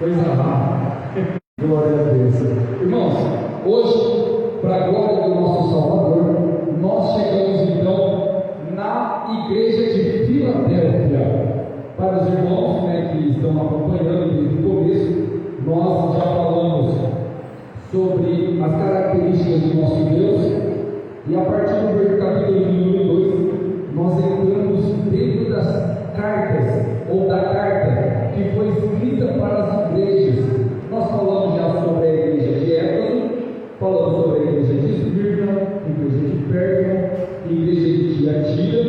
Coisa rara. Glória a Deus. Irmãos, hoje, para a glória do nosso Salvador, nós chegamos então na igreja de Filadélfia. Para os irmãos, que estão acompanhando desde o começo, nós já falamos sobre as características do nosso Deus, e a partir do capítulo número 2, nós entramos dentro das cartas, ou da carta que foi escrita para as igrejas. Nós falamos já sobre a igreja de Éfeso, falamos sobre a igreja de Esmirna, igreja de Pérgamo, igreja de Tiatira,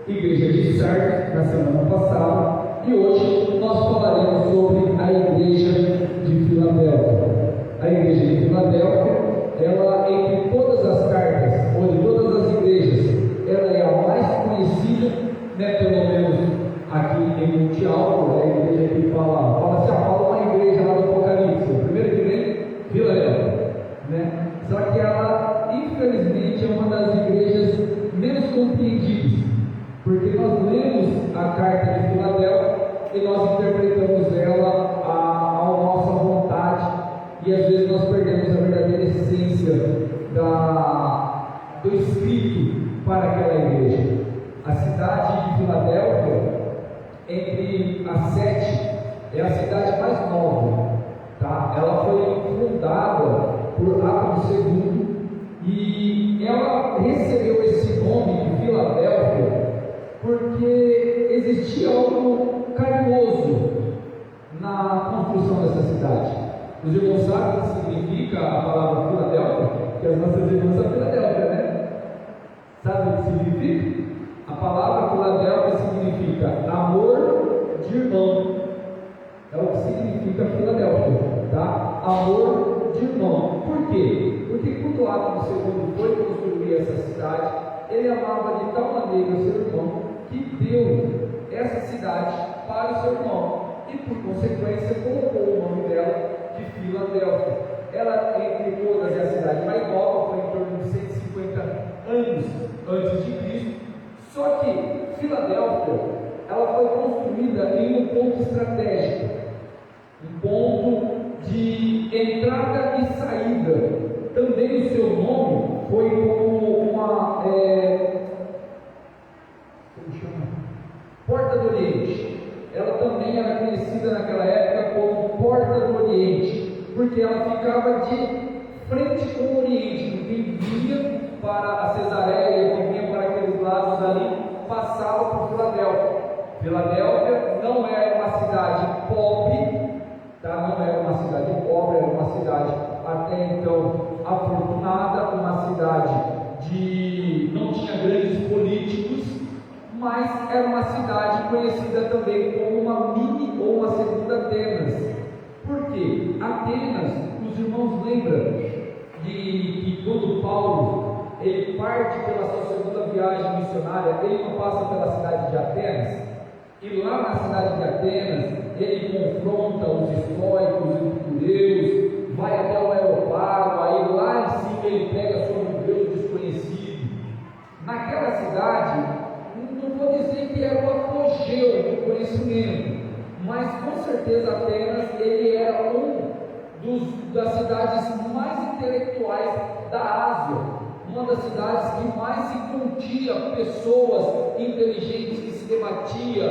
igreja de Sardes na semana passada, e hoje nós falaremos sobre a igreja de Filadélfia. A igreja de Filadélfia, ela, entre todas as cartas, ou de todas as igrejas, ela é a mais conhecida, pelo menos aqui em Monte Alto, é a igreja que fala-se uma igreja lá do Apocalipse, a primeira que vem, Filadélfia, Só que ela, infelizmente, é uma das igrejas menos compreendidas, porque nós lemos a carta de Filadélfia e nós interpretamos ela à nossa vontade, e às vezes nós perdemos a verdadeira essência do Espírito para aquela igreja. A cidade de Filadélfia, entre as 7, é a cidade mais nova, Ela foi fundada por Atos II, e ela recebeu esse nome de Filadélfia porque existia algo carinhoso na construção dessa cidade. Os irmãos sabem o que significa a palavra Filadélfia? Que as nossas irmãs são Filadélfia, Sabe o que significa? A palavra Filadélfia significa amor de irmão. É o que significa Filadélfia, Amor de irmão. Por quê? Porque quando Atos II foi construir essa cidade, ele amava de tal maneira o seu irmão que deu essa cidade para o seu irmão, e por consequência colocou o nome dela de Filadélfia. Ela, entre todas, é a cidade mais nova, foi em torno de 150 anos antes de Cristo. Só que Filadélfia, ela foi construída em um ponto estratégico, um ponto de entrada e saída. Também o seu nome foi como uma Porta do Oriente. Ela também era conhecida naquela época como Porta do Oriente, porque ela ficava de frente com o Oriente. Quem vinha para a Cesareia, quem vinha para aqueles lados ali, passava por Filadélfia. Filadélfia não era uma cidade pobre, não era uma cidade pobre, era uma cidade até então afortunada, uma cidade não tinha grandes políticos, mas era uma cidade conhecida também como uma mini ou uma segunda Atenas. Por quê? Atenas, os irmãos lembram que quando Paulo ele parte pela sua segunda viagem missionária, ele não passa pela cidade de Atenas, e lá na cidade de Atenas ele confronta os estoicos, os epicureus, vai até o Areópago, aí lá em cima ele pega sobre um Deus desconhecido. Naquela cidade, não vou dizer que era o apogeu do conhecimento, mas com certeza Atenas ele era das cidades mais intelectuais da Ásia, uma das cidades que mais se continha pessoas inteligentes que se debatiam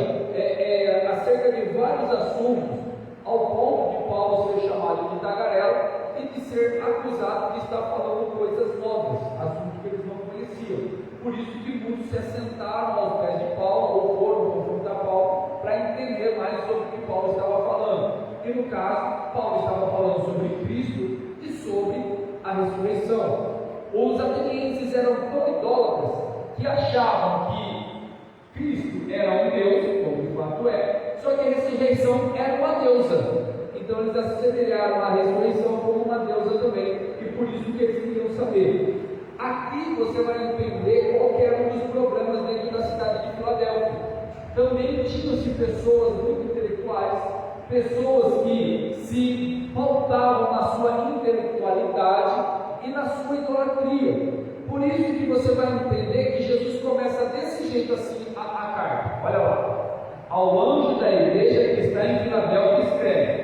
acerca de vários assuntos, ao ponto de Paulo ser chamado de tagarela e de ser acusado de estar falando coisas novas, assuntos que eles não conheciam. Por isso que muitos se assentaram aos pés de Paulo, ou foram confrontar Paulo, para entender mais sobre o que Paulo estava falando. E no caso, Paulo estava falando sobre Cristo e sobre a ressurreição. Os atenienses eram tão idólatras que achavam que Cristo era um Deus, como de fato é, só que a ressurreição era uma deusa. Então eles assemelharam a ressurreição como uma deusa também, e por isso que eles queriam saber. Aqui você vai entender qual era um dos problemas dentro da cidade de Filadélfia. Também tinham-se pessoas muito intelectuais, pessoas que se pautavam na sua intelectualidade e na sua idolatria. Por isso que você vai entender que Jesus começa desse jeito assim a carta. Olha lá. Ao anjo da igreja que está em Filadélfia escreve: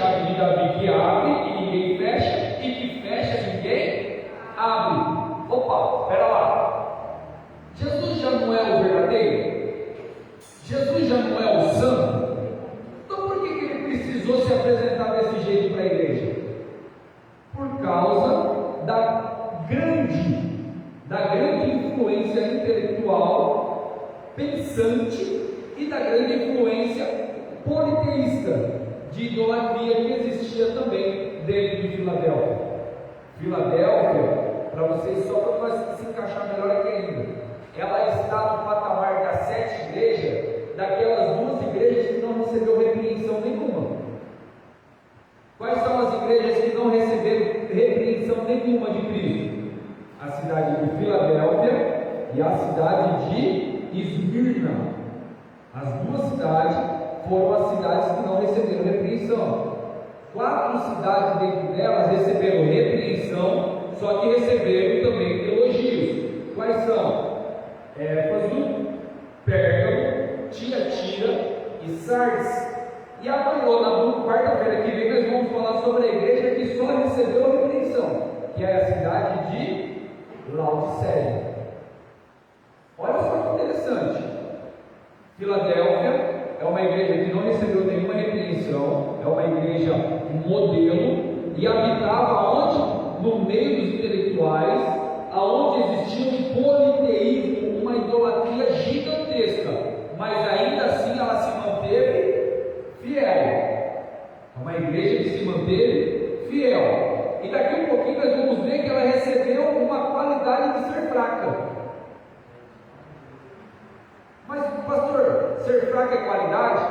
chave de Davi que abre e ninguém fecha, e que fecha e ninguém abre. Opa, espera lá. Jesus já não é o verdadeiro? Jesus já não é o santo? Então por que ele precisou se apresentar desse jeito para a igreja? Por causa da grande influência intelectual, pensante, e da grande influência politeísta, de idolatria que existia também dentro de Filadélfia. Filadélfia, para vocês, só para nós se encaixar melhor aqui ainda, ela está no patamar das 7 igrejas, daquelas 2 igrejas que não recebeu repreensão nenhuma. Quais são as igrejas que não receberam repreensão nenhuma de Cristo? A cidade de Filadélfia e a cidade de Esmirna. As 2 cidades foram as cidades que não receberam repreensão. 4 cidades dentro delas receberam repreensão, só que receberam também elogios. Quais são? Éfeso, Pérgamo, Tiatira e Sardes. E amanhã, na quarta-feira que vem, nós vamos falar sobre a igreja que só recebeu repreensão, que é a cidade de Laodiceia. Olha só que interessante. Filadélfia é uma igreja que não recebeu nenhuma repreensão, é uma igreja modelo, e habitava onde? No meio dos intelectuais, aonde existia um politeísmo, uma idolatria gigantesca, mas ainda assim ela se manteve fiel. É uma igreja que se manteve fiel. E daqui um pouquinho nós vamos ver que ela recebeu uma qualidade de ser fraca. Mas, pastor, ser fraco é qualidade?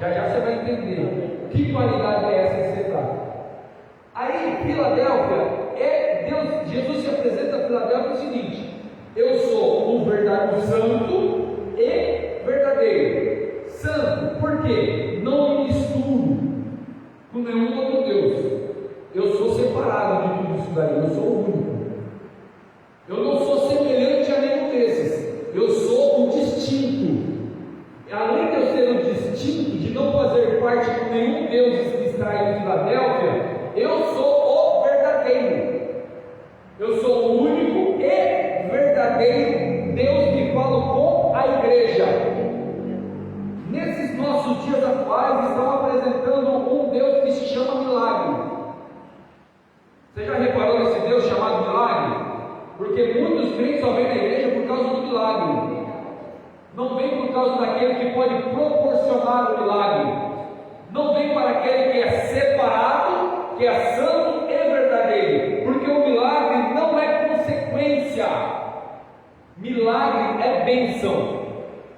Já já você vai entender que qualidade é essa de ser fraco. Aí, Filadélfia, Deus, Jesus se apresenta a Filadélfia o seguinte: eu sou um verdadeiro santo e verdadeiro. Santo, por quê? Não me misturo com nenhum outro Deus. Eu sou separado de tudo isso daí, eu sou único. Eu não sou semelhante a nenhum desses. Eu sou um distinto. Além de eu ser um distinto, de não fazer parte com nenhum Deus que está em Filadélfia, eu sou o verdadeiro. Eu sou o único e verdadeiro Deus que fala com a igreja. Nesses nossos dias atuais, estão apresentando um Deus que se chama milagre. Você já reparou nesse Deus chamado milagre? Porque muitos crentes só vêm na igreja por causa do milagre. Não vem por causa daquele que pode proporcionar o milagre. Não vem para aquele que é separado, que é santo e verdadeiro. Porque o milagre não é consequência. Milagre é bênção.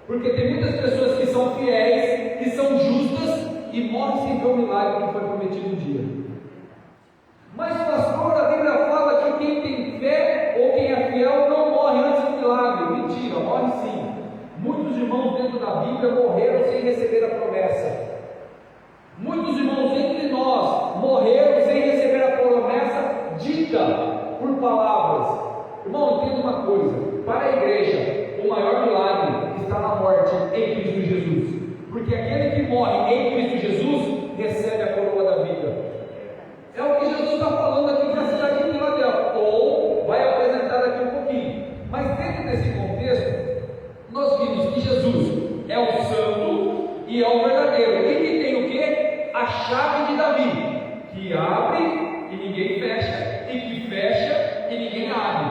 Porque tem muitas pessoas que são fiéis, que são justas e morrem sem ver o milagre que foi prometido um dia. Mas, pastor, a Bíblia fala que quem tem fé ou quem é fiel não morre antes do milagre. Mentira, morre sim. Muitos irmãos dentro da Bíblia morreram sem receber a promessa. Muitos irmãos entre nós morreram sem receber a promessa dita por palavras. Irmão, entenda uma coisa: para a igreja, o maior milagre está na morte em Cristo Jesus. Porque aquele que morre em Cristo Jesus recebe a coroa da vida. É o que Jesus está falando aqui para a cidade de Filadélfia, ou vai apresentar daqui um pouquinho. Mas dentro desse contexto, nós vimos que Jesus é o santo e é o verdadeiro, e que tem o que? A chave de Davi, que abre e ninguém fecha, e que fecha e ninguém abre.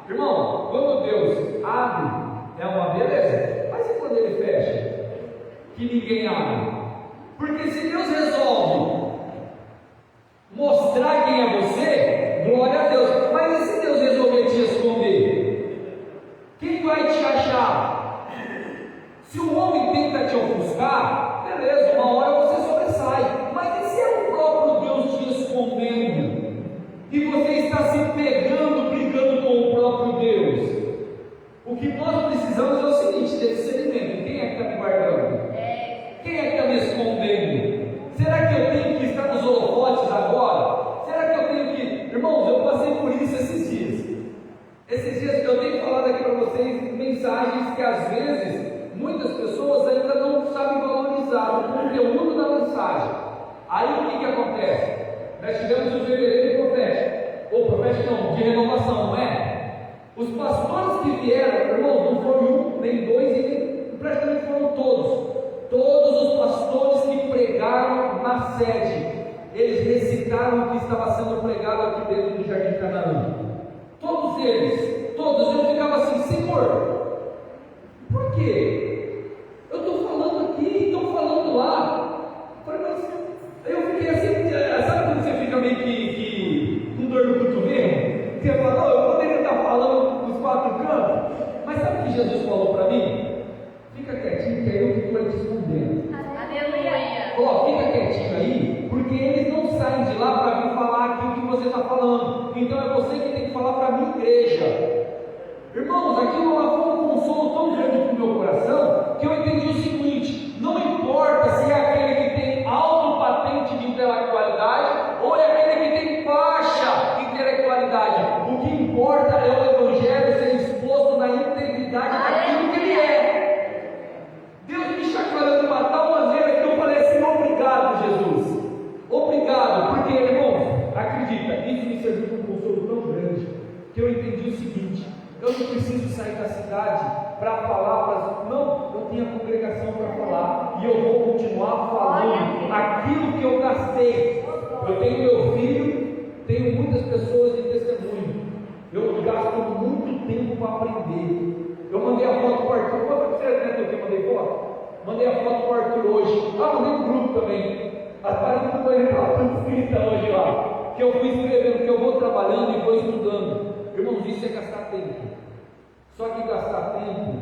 Irmão, quando Deus abre, é uma beleza, mas e quando Ele fecha? Que ninguém abre. Porque se Deus resolve mostrar quem é você, glória a Deus. Mas e se Deus resolver te esconder? Quem vai te achar? Se o homem tenta te ofuscar, beleza, uma hora você sobressai. Mas e se é o próprio Deus te escondendo? E você está se pegando, brigando com o próprio Deus? O que nós precisamos é o seguinte: ter discernimento. Quem é que está me guardando? Quem é que está me escondendo? Será que eu tenho que estar nos holofotes agora? Será que eu tenho que... Irmãos, eu passei por isso esses dias. Esses dias eu tenho falado aqui para vocês mensagens que às vezes muitas pessoas ainda não sabem valorizar o conteúdo da mensagem. Aí o que acontece? Nós tivemos o fevereiro profético, ou profético não, de renovação, não é? Os pastores que vieram, irmãos, não foram um, nem dois, e nem, praticamente foram todos. Todos os pastores que pregaram na sede, eles recitaram o que estava sendo pregado aqui dentro do Jardim Canaã. Todos eles, todos, eu ficava assim, Senhor, por quê? Eu estou falando aqui, estou falando lá. Falei, mas eu fiquei assim, sabe quando você fica meio que com dor no cotovelo? Você fala, eu poderia estar falando dos quatro cantos, mas sabe o que Jesus falou para mim? Fica quietinho, que é eu que estou respondendo. Aleluia. Ó, fica quietinho aí, porque eles não saem de lá para vir falar aquilo que você está falando. Então é você que tem que falar para a minha igreja. Irmãos, aquilo lá foi um consolo tão grande para o meu coração, que eu entendi o seguinte: não importa se é aquele que tem alto patente de intelectualidade, ou é aquele que tem baixa intelectualidade. O que importa é o Evangelho ser exposto na integridade daquilo que ele é. Deus me chacoalhando de uma tal maneira que eu falei assim: obrigado, Jesus. Obrigado, porque, irmãos, acredita, isso me serviu de um consolo tão grande, que eu entendi o seguinte: eu não preciso sair da cidade para falar para as... Não, eu tenho a congregação para falar, e eu vou continuar falando aquilo que eu gastei. Eu tenho meu filho, tenho muitas pessoas de testemunho, eu gasto muito tempo para aprender. Eu mandei a foto para o Arthur. Qual foi você, né, que eu mandei foto? Mandei a foto para o Arthur hoje. Mandei no grupo também. As paredes do banheiro estavam tudo escritas hoje lá, que eu fui escrevendo, que eu vou trabalhando e vou estudando. Irmãos, isso é gastar tempo. Só que gastar tempo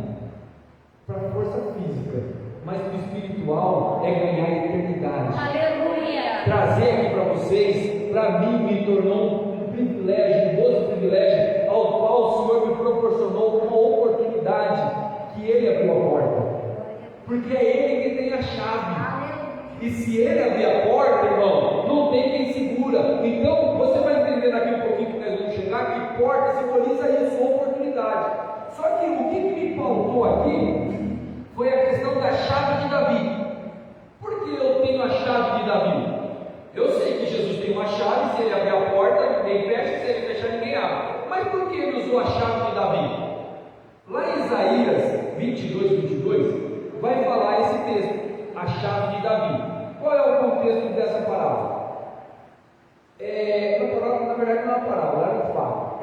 para força física, mas o espiritual é ganhar a eternidade. Aleluia. Trazer aqui para vocês, para mim, me tornou um privilégio, um doce privilégio, ao qual o Senhor me proporcionou uma oportunidade que Ele abriu a porta, porque é Ele que tem a chave. E se Ele abrir a porta, irmão, não tem quem segura. Então, você vai entender daqui um pouquinho que nós vamos chegar, que porta simboliza isso, oportunidade. Só que o que me faltou aqui foi a questão da chave de Davi. Por que eu tenho a chave de Davi? Eu sei que Jesus tem uma chave, se Ele abrir a porta, ninguém fecha, se Ele fechar, ninguém abre. Mas por que Ele usou a chave de Davi? Lá em Isaías 22, vai falar esse texto, a chave de Davi. Qual é o contexto dessa parábola? Na verdade não é uma parábola, é um fato.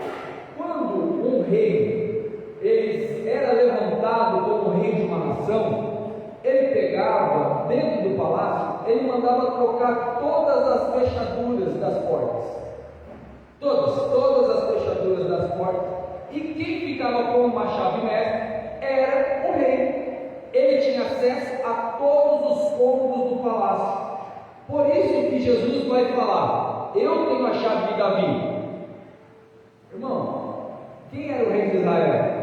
Quando um rei ele era levantado como rei de uma nação, ele pegava dentro do palácio, ele mandava trocar todas as fechaduras das portas. Todas as fechaduras das portas. E quem ficava com uma chave mestra era o rei. Ele tinha acesso a todos os cômodos do palácio. Por isso que Jesus vai falar: eu tenho a chave de Davi. Irmão, quem era o rei de Israel?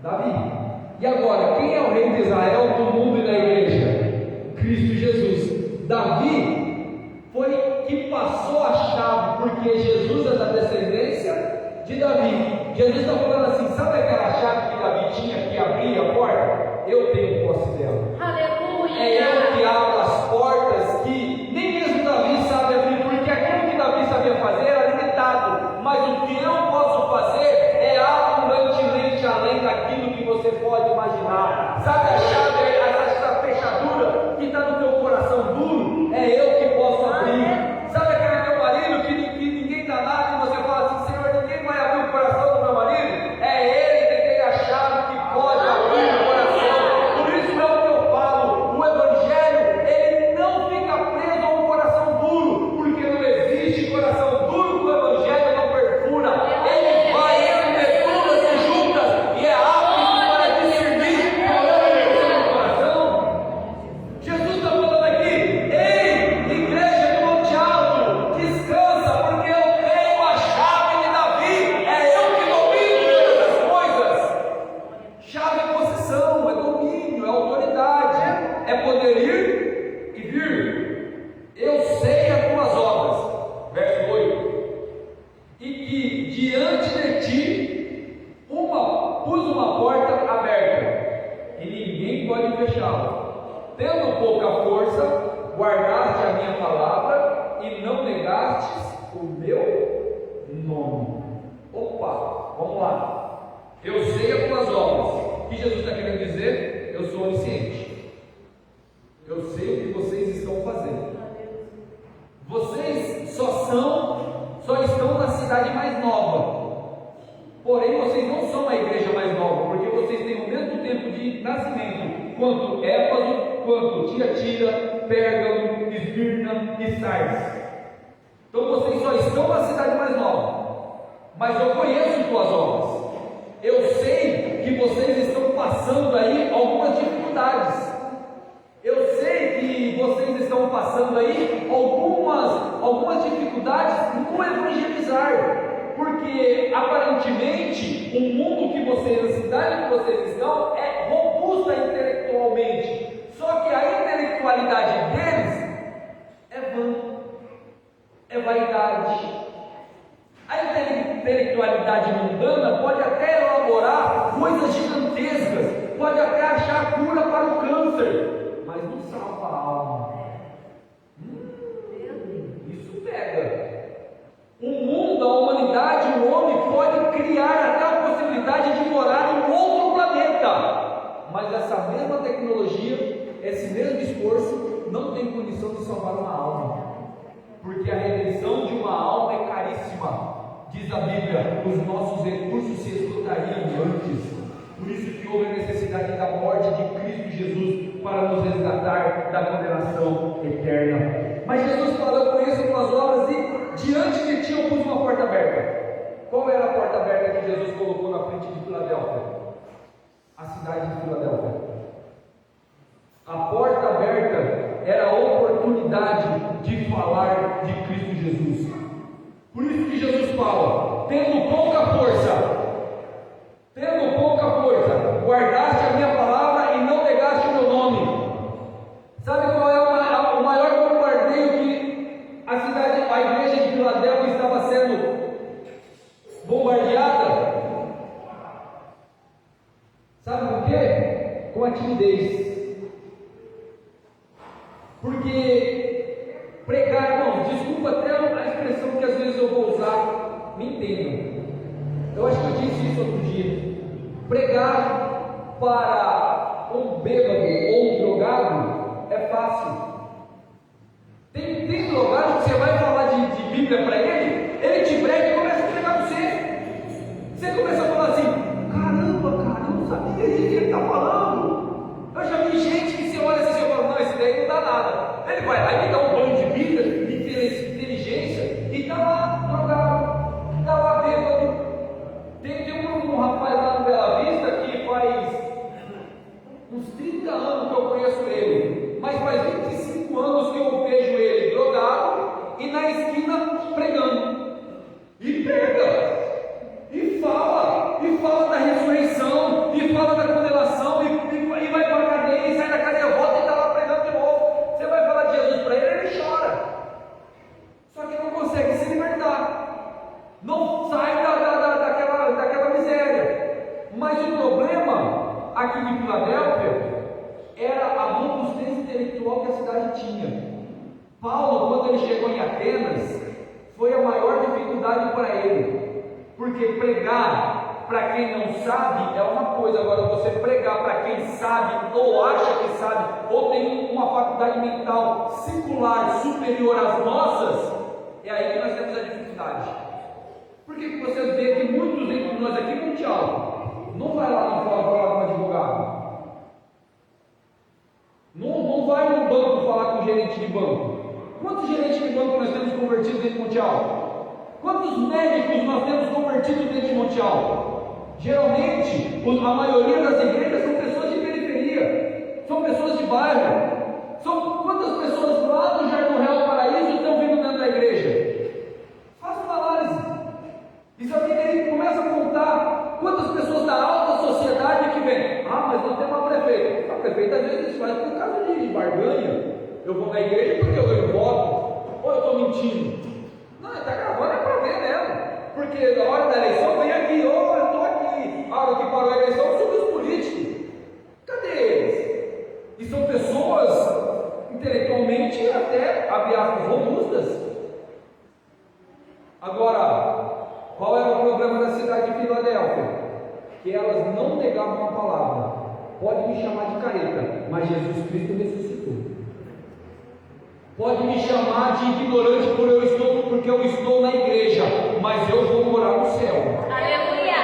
Davi. E agora, quem é o rei de Israel do mundo e da igreja? Cristo Jesus. Davi foi que passou a chave, porque Jesus é da descendência de Davi. Jesus está falando assim: sabe aquela chave que Davi tinha que abrir a porta? Eu tenho posse dela. Aleluia. É eu que abro as portas que nem mesmo Davi sabe abrir, porque aquilo que Davi sabia fazer era limitado, mas o que eu posso fazer é abundantemente além daquilo que você pode imaginar. Sabe a chave, essa fechadura que está no teu coração duro? É eu que posso abrir. Sabe aquele teu marido que ninguém dá nada e você fala assim: Senhor, ninguém vai abrir o coração do meu marido? É Ele que tem a chave que pode abrir o coração. Por isso é o que eu falo: o Evangelho ele não fica preso a um coração duro, porque não existe coração duro que o Evangelho não perfura. Ele vai entre todas as juntas e é apto para discernir qual é a intenção do coração. Jesus está falando aqui: ei, igreja do Monte Alto, descansa, porque eu tenho a chave de Davi. É eu que domino todas as coisas. Chave é possessão, é domínio, é autoridade, é poder ir e vir. Eu sei as tuas obras, verso 8, e que diante de ti pus uma porta aberta, e ninguém pode fechá-la. Tendo pouca força, guardaste a minha palavra negastes o meu nome. Opa, vamos lá. Eu sei as tuas obras. O que Jesus está querendo dizer? Eu sou onisciente. Eu sei o que vocês estão fazendo. Vocês só estão na cidade mais nova. Porém, vocês não são a igreja mais nova, porque vocês têm o mesmo tempo de nascimento quanto Éfaso, quanto Tiatira, Pérgamo, Esmirna e Sardes. Então vocês só estão na cidade mais nova. Mas eu conheço tuas obras. Eu sei que vocês estão passando aí algumas dificuldades. Eu sei que vocês estão passando aí algumas dificuldades no evangelizar. Porque aparentemente o mundo que vocês, a cidade que vocês estão, é robusta intelectualmente. Só que a intelectualidade deles é vã, é vaidade. A intelectualidade mundana pode até elaborar coisas gigantescas, pode até achar cura para o câncer, mas não salva a alma. Isso pega. O mundo, a humanidade, o homem pode criar até a possibilidade de morar em outro planeta, mas essa mesma tecnologia, esse mesmo esforço, não tem condição de salvar uma alma, porque a redenção de uma alma é caríssima. Diz a Bíblia, os nossos recursos se esgotariam antes. Por isso que houve a necessidade da morte de Cristo Jesus para nos resgatar da condenação eterna. Mas Jesus falou: eu conheço tuas obras e diante de ti eu pus uma porta aberta. Qual era a porta aberta que Jesus colocou na frente de Filadélfia? A cidade de Filadélfia. A porta aberta era a oportunidade de falar de Cristo Jesus. Por isso que Jesus fala: tendo pouca força, guardaste a minha palavra e não negaste o meu nome. Sabe qual é o maior bombardeio que a igreja de Filadélfia estava sendo bombardeada? Sabe por quê? Com a timidez. Porque pregar, irmão, desculpa até a expressão que às vezes eu vou usar, me entendam. Eu acho que eu disse isso outro dia. Pregar para um bêbado ou um drogado é fácil. Tem drogado que você vai falar de Bíblia para ele te prega e começa a pregar você. Você começa a falar assim: caramba, cara, eu não sabia disso que ele está falando. Eu já vi gente que você olha assim e fala: não, esse daí não dá nada. Ele vai lá e dá um banho de Bíblia, de inteligência, e está lá drogado, está lá bêbado. Tem um rapaz lá no Bela Vista que faz uns 30 anos que eu conheço ele, mas faz 25 anos que eu vejo ele drogado e na esquina pregando. E prega, e fala da ressurreição, e fala da condenação, e vai para a cadeia, e sai da cadeia, volta e está lá pregando de novo. Você vai falar de Jesus para ele chora. Só que não consegue se libertar, não sai daquela miséria. Mas o problema aqui em Filadélfia era a robustez intelectual que a cidade tinha. Paulo, quando ele chegou em Atenas, foi a maior dificuldade para ele, porque pregar para quem não sabe é uma coisa, agora você pregar para quem sabe, ou acha que sabe, ou tem uma faculdade mental secular superior às nossas, é aí que nós temos a dificuldade. Por que você vê que muitos entre nós aqui no diálogo não vai lá na fora falar com um advogado? Não vai no banco falar com o gerente de banco. Quantos gerentes de banco nós temos convertidos dentro de Monte Alto? Quantos médicos nós temos convertidos dentro de Monte Alto? Geralmente, a maioria das igrejas são pessoas de periferia, são pessoas de bairro. Quantas pessoas lá do Jardim Real Paraíso estão vindo dentro da igreja? Faça uma análise. E sabe que ele começa a contar quantas pessoas da alta sociedade que vem. Ah, mas não tem uma prefeita. A prefeita às vezes faz por causa de barganha. Eu vou na igreja porque eu ganho voto. Ou eu estou mentindo? Não, ele está gravando é para ver mesmo. Porque na hora da eleição vem aqui, eu estou aqui. A hora que parou a eleição, subiu os políticos. Cadê eles? E são pessoas intelectualmente até, abre aspas, robustas. pregava uma palavra. Pode me chamar de careta, mas Jesus Cristo ressuscitou. Pode me chamar de ignorante porque eu estou na igreja, mas eu vou morar no céu. Aleluia.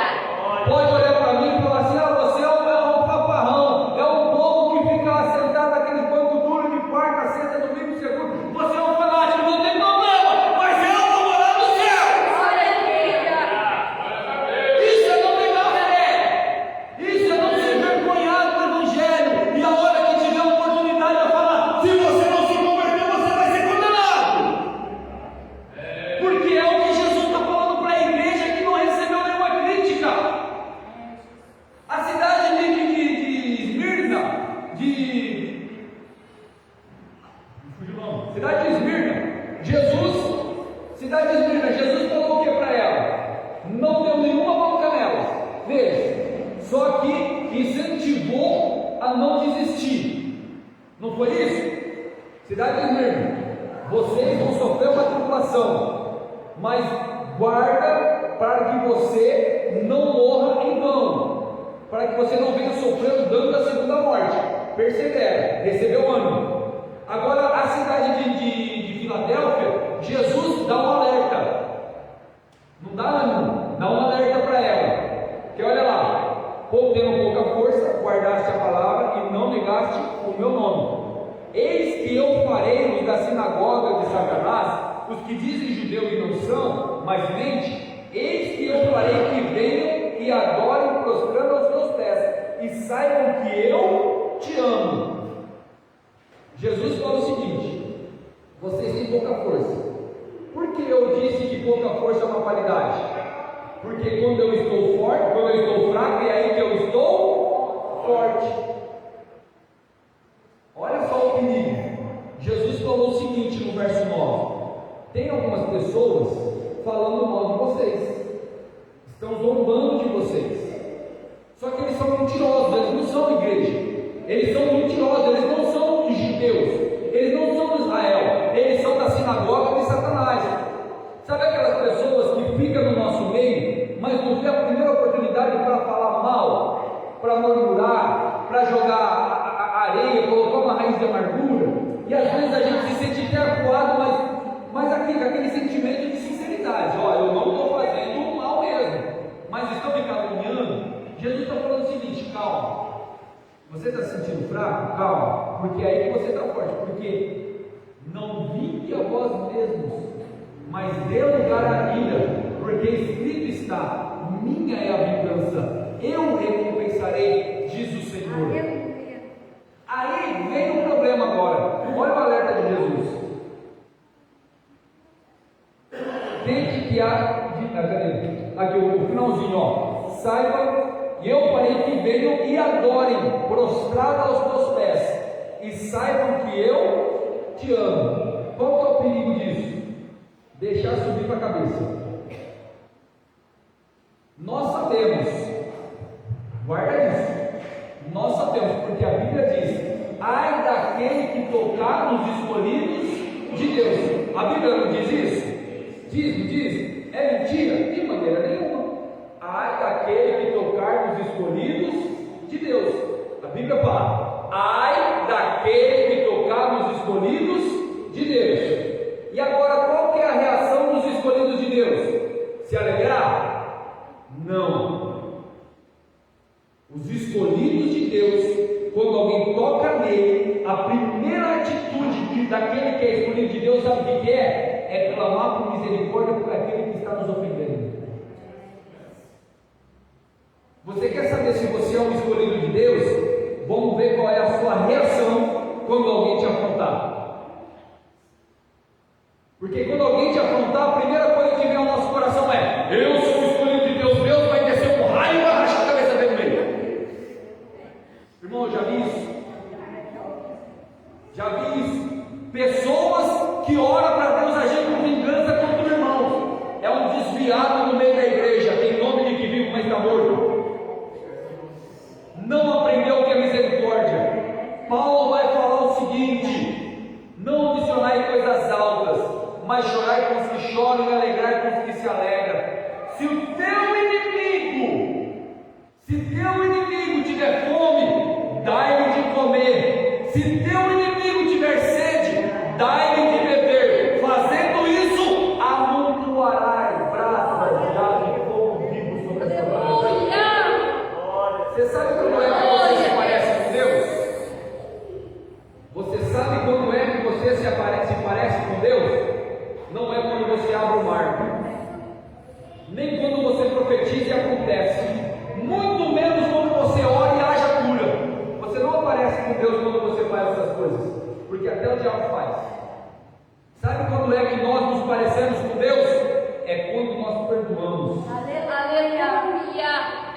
Pode olhar para mim e falar assim: você é um paparrão, é um povo que fica lá sentado naquele banco duro de quarta, sexta, domingo, segundo. Você é um fanático, não tem problema, mas eu vou morar no céu. Isso é não pegar fé, isso é não se envergonhar do evangelho, e a hora que tiver oportunidade de falar: se você não se converter, você vai ser condenado. Porque é o que Jesus está falando para a igreja que não recebeu nenhuma crítica. A cidade de Esmirna, cidade de Esmirna, Jesus falou o que para ela? Não deu nenhuma bronca nelas. Veja, só que incentivou a não desistir. Não foi isso? Cidade de Esmirna, vocês vão sofrer uma tribulação, mas guarda para que você não morra em vão, para que você não venha sofrer o dano da segunda morte. Persevera, recebeu ânimo. Agora, a cidade de Filadélfia, Jesus dá um alerta. Não dá ânimo, dá um alerta para ela. Que olha lá: tendo pouca força, guardaste a palavra e não negaste o meu nome. Eis que eu farei os da sinagoga de Satanás, os que dizem judeu e não são, mas mente. Eis que eu farei que venham e adorem prostrando aos teus pés, e saibam que eu te amo. Jesus fala o seguinte: vocês têm pouca força. Por que eu disse que pouca força é uma qualidade? Porque quando eu estou forte, quando eu estou fraco, é aí que eu estou forte. Olha só o perigo. Jesus falou o seguinte no verso 9: tem algumas pessoas falando mal de vocês, estão zombando de vocês. Só que eles são mentirosos, eles não são igreja. Eles são mentirosos, eles não são dos judeus, eles não são de Israel, eles são da sinagoga de Satanás. Sabe aquelas pessoas que ficam no nosso meio, mas não tem a primeira oportunidade para falar mal, para murmurar, para jogar areia, colocar uma raiz de amargura, e às vezes a gente se sente acuado, mas aquele sentimento de sinceridade: ó, eu não estou fazendo mal mesmo, mas estou me caluniando. Jesus está falando o seguinte: calma. Você está se sentindo fraco? Calma, porque é aí que você está forte. Porque não vingue a vós mesmos, mas dê lugar à ira, porque escrito está: minha é a vingança, eu recompensarei, diz o Senhor. Aí vem o problema agora. Olha o alerta de Jesus. Desde que aqui o finalzinho, ó: saiba, e eu farei que venham e adorem, prostrado aos teus pés, e saibam que eu te amo. Qual que é o perigo disso? Deixar subir para a cabeça. Nós sabemos, guarda isso, nós sabemos, porque a Bíblia diz: ai daquele que tocar nos escolhidos de Deus. A Bíblia não diz isso? Diz, não diz? É mentira? De maneira nenhuma. Ai daquele que tocar nos escolhidos de Deus. A Bíblia fala: ai daquele que tocar nos escolhidos de Deus. E agora, qual que é a reação dos escolhidos de Deus? Se alegrar? Não. Os escolhidos de Deus, quando alguém toca nele, a primeira atitude daquele que é escolhido de Deus, sabe o que é? É clamar por misericórdia por aquele que está nos ofendendo. Você quer saber se você é um escolhido de Deus? Vamos ver qual é a sua reação quando alguém te afrontar. Porque quando alguém te afrontar, a primeira coisa que vem ao nosso coração é: eu sou o escolhido de Deus, Deus vai descer um raio e vai rachar a cabeça dele no meio. Irmão, eu já vi isso. Já vi isso. Pessoas que oram para Deus agir com vingança contra o irmão. É um desviado no meio da igreja, tem nome de que vive, mas está morto. Não aprendeu o que é misericórdia. Paulo vai falar o seguinte: não ambicionai coisas altas, mas chorai com os que choram e alegrai com os que se alegram. Se teu inimigo com Deus quando você faz essas coisas, porque até o diabo faz. Sabe quando é que nós nos parecemos com Deus? É quando nós perdoamos. Aleluia.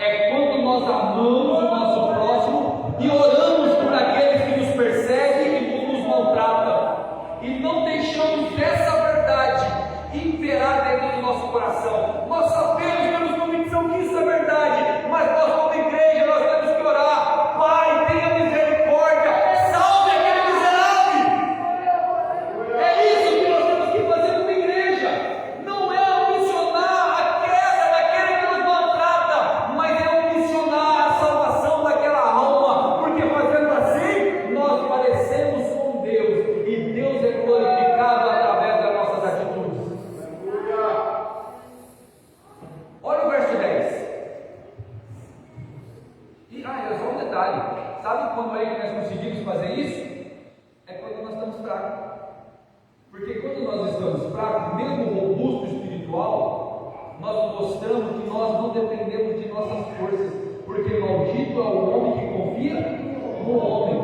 É quando nós amamos o nosso próximo e oramos por aqueles que nos perseguem e que nos maltratam. E não deixamos essa verdade imperar dentro do nosso coração. Nós sabemos, temos convicção que isso é verdade, mas nós como igreja, nós temos que orar. Pai, tenha misericórdia, salve aquele miserável. É isso que nós temos que fazer como igreja. Não é ambicionar a queda daquele que nos maltrata, mas é ambicionar a salvação daquela alma, porque fazendo assim, nós parecemos com Deus, e Deus é glorificado através das nossas atitudes. Olha o verso 10. E, é só um detalhe. Sabe quando é que nós conseguimos fazer isso? É quando nós estamos fracos. Porque quando nós estamos fracos, mesmo robusto espiritual, nós mostramos que nós não dependemos de nossas forças. Porque maldito é o homem que confia no homem.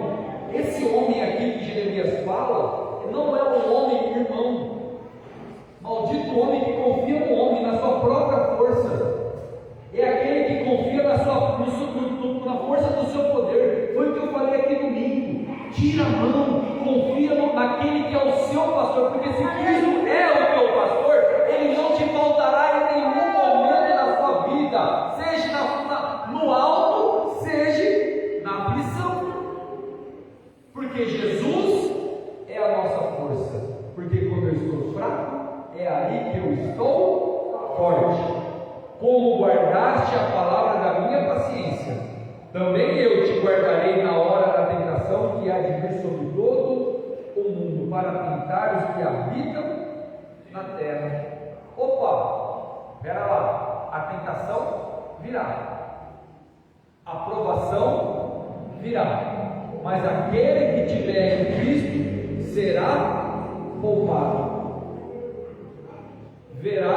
Esse homem aqui que Jeremias fala, não é um homem irmão. Maldito o homem que confia no homem, na sua própria força. É aquele que confia na força do seu poder. Foi o que eu falei aqui domingo. Tira a mão, confia naquele que é o seu pastor, porque se Cristo é o teu pastor, ele não te faltará em nenhum momento da sua vida, seja no alto, seja na aflição. Porque Jesus é a nossa força. Porque quando eu estou fraco, é aí que eu estou forte. Como guardaste a palavra da minha paciência, também eu te guardarei na hora da tentação que há de vir sobre todo o mundo, para tentar os que habitam na terra. Opa, espera lá, a tentação virá, a provação virá, mas aquele que tiver em Cristo será poupado. Verá,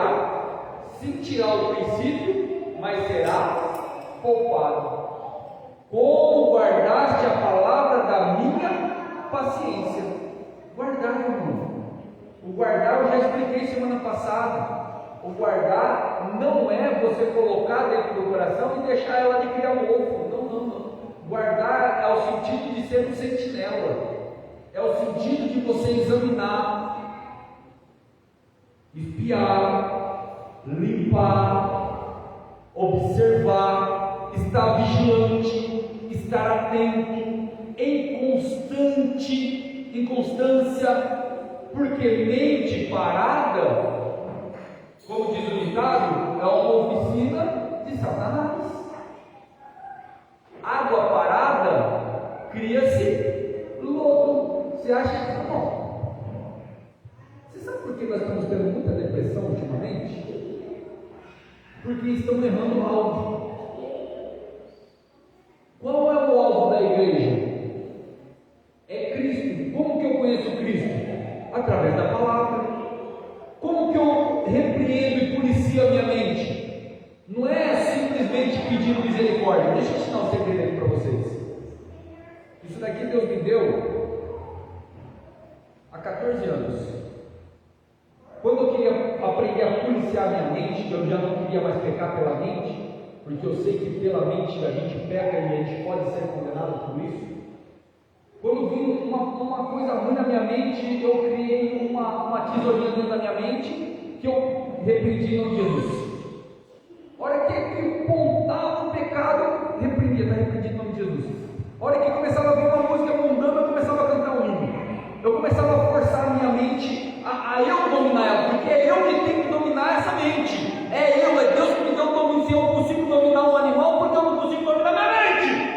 sentirá o princípio, mas será poupado. Como guardaste a palavra da minha paciência. Guardar, irmão. O guardar eu já expliquei semana passada. O guardar não é você colocar dentro do coração e deixar ela de criar um ovo. Não. Guardar é o sentido de ser um sentinela. É o sentido de você examinar, espiar, limpar, observar, estar vigilante, estar atento, em constância, porque mente parada, como diz o ditado, é uma oficina de Satanás. Água parada, cria-se lodo. Você acha que tá bom? Você sabe por que nós estamos tendo muita depressão ultimamente? Porque estão errando o alvo. Qual é o alvo da igreja? É Cristo. Como que eu conheço Cristo? Através da palavra. Como que eu repreendo e policio a minha mente? Não é simplesmente pedindo misericórdia. Deixa eu ensinar um segredo aqui para vocês. Isso daqui Deus me deu há 14 anos. Quando eu queria aprender a policiar a minha mente, que eu já não queria mais pecar pela mente, porque eu sei que pela mente a gente peca e a gente pode ser condenado por isso. Quando vi uma coisa ruim na minha mente, eu criei uma tesourinha dentro da minha mente que eu repreendi em nome de Jesus. A hora que pontava o pecado, repreendia, está repreendido em nome de Jesus. A hora que começava a ver uma música mundana, eu começava a cantar um hino. Eu começava a forçar a minha mente a eu dominar ela, porque é eu que tenho que dominar essa mente. É Deus que me deu o domínio. Se eu consigo dominar um animal, porque eu não consigo dominar minha mente?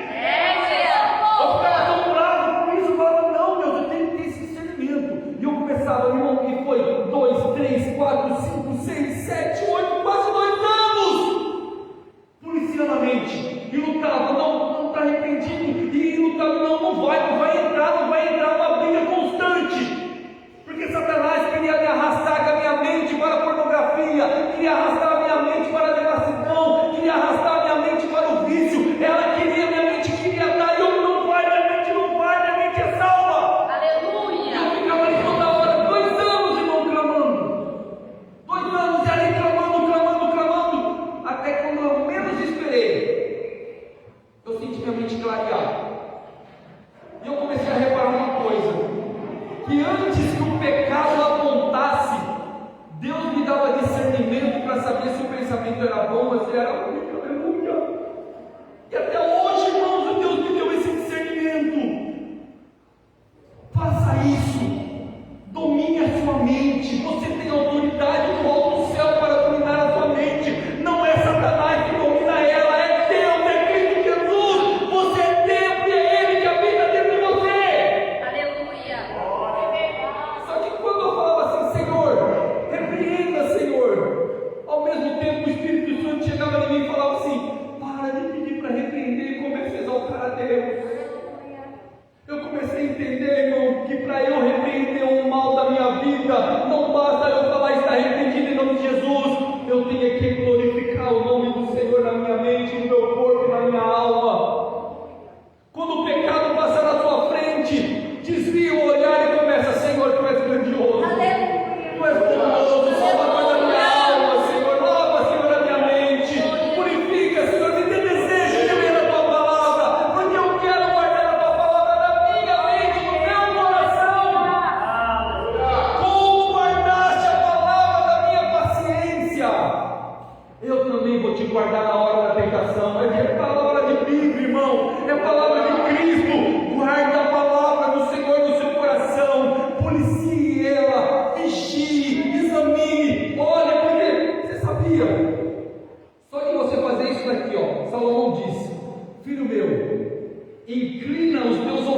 Eu ficava tão bravo com isso, eu falava, não, Deus, eu tenho que ter esse discernimento. E eu começava, irmão, e foi 2, 3, 4, 5, 6, 7, 8, quase 2 anos policiando a mente. E lutava, não está arrependido, e lutava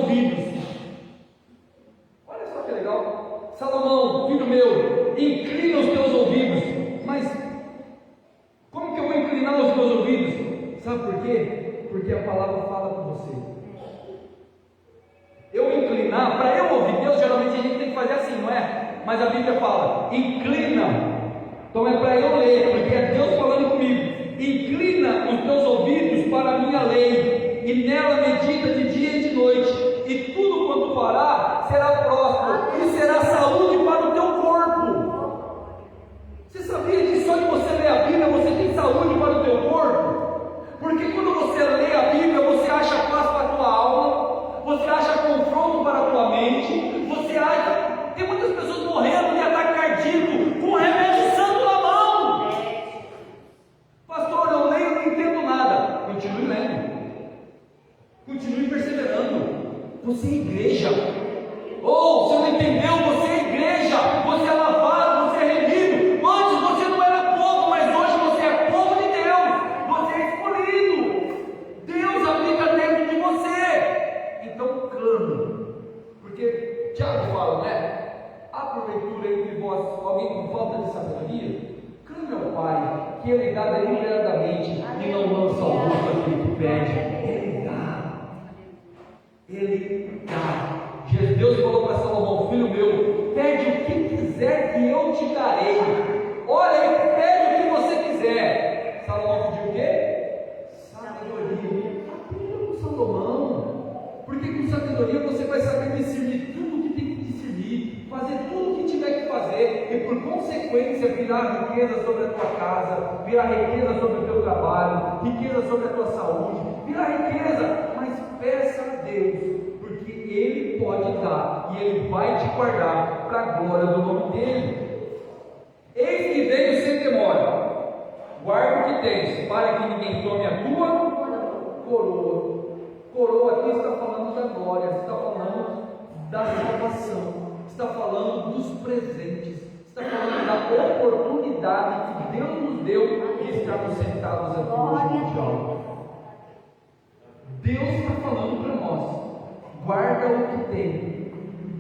ouvidos. Olha só que legal. Salomão, filho meu, inclina os teus ouvidos. Mas como que eu vou inclinar os meus ouvidos? Sabe por quê? Porque a palavra fala com você. Eu inclinar, para eu ouvir Deus, geralmente a gente tem que fazer assim, não é? Mas a Bíblia fala, inclina. Então é para eu ler, porque é Deus falando comigo. Inclina os teus ouvidos para a minha lei, e nela medita de dia e de noite, e tudo quanto fará será próspero, e será saúde para o teu corpo. Você sabia que só de você ler a Bíblia você tem saúde para o teu corpo? Porque quando você lê a Bíblia, você acha paz para a tua alma, você acha confronto para a tua mente, você acha. Tem muitas pessoas morrendo de ataque cardíaco com remédio santo na mão. Pastor, eu leio e não entendo nada. Continue lendo, continue perseverando. Você é igreja. Ou, você não entendeu, você é igreja, você é lavado, você é remido. Antes você não era povo, mas hoje você é povo de Deus, você é escolhido. Deus habita dentro de você. Então clame, porque Tiago fala, né? Há porventura entre vós alguém com falta de sabedoria? Clame ao Pai, que Ele dá deliberadamente e não lança ao rosto aquele que pede. Ele dá. Ele dá. Deus falou para Salomão, filho meu, pede o que quiser que eu te darei. Olha, pede o que você quiser. Salomão pediu o quê? Sabedoria. Aprenda com Salomão, porque com sabedoria você vai saber discernir tudo o que tem que discernir, fazer tudo o que tiver que fazer, e por consequência virá riqueza sobre a tua casa, virá riqueza sobre o teu trabalho, riqueza sobre a tua saúde, virá riqueza. Mas peça a Deus, porque Ele pode dar e Ele vai te guardar para a glória do nome dEle. Eis que venho sem demora, guarda o que tens, para que ninguém tome a tua coroa. Coroa aqui está falando da glória, está falando da salvação, está falando dos presentes, está falando da oportunidade que Deus nos deu de estarmos sentados aqui hoje no diálogo. Deus está falando para nós, guarda o que tem,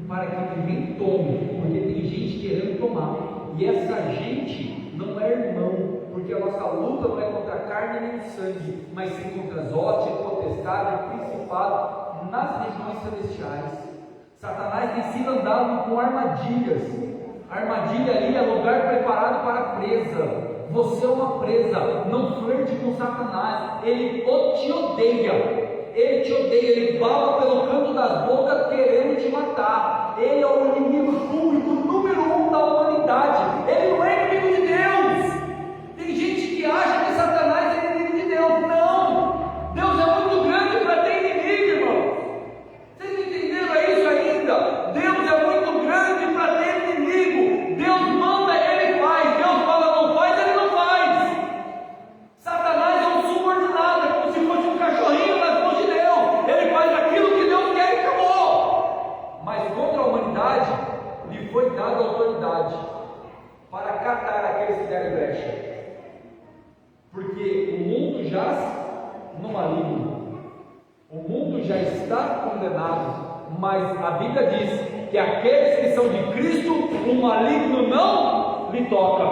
para que ninguém tome, porque tem gente querendo tomar, e essa gente não é irmão, porque a nossa luta não é contra a carne nem o sangue, mas sim contra as hostes, potestade, principado, nas regiões celestiais. Satanás tem sido andado com armadilhas. A armadilha ali é lugar preparado para a presa. Você é uma presa. Não flerte com Satanás. Ele te odeia. Ele te odeia. Ele bala pelo canto das bocas querendo te matar. Ele é o inimigo público número 1 da humanidade. Ele não é inimigo de Deus. Tem gente que acha que Satanás é inimigo de Deus. Não. Deus é muito grande para ter inimigo, irmão. Vocês não entenderam isso ainda? Deus é muito grande para ter inimigo. Deus manda, Ele faz. Deus fala não faz, Ele não faz. Satanás é um subordinado, é como se fosse um cachorrinho nas mãos de Deus. Ele faz aquilo que Deus quer e acabou. Mas contra a humanidade lhe foi dada autoridade para catar aqueles que derem brecha. Porque o mundo jaz no maligno. O mundo já está condenado, mas a Bíblia diz que aqueles que são de Cristo, o maligno não lhe toca.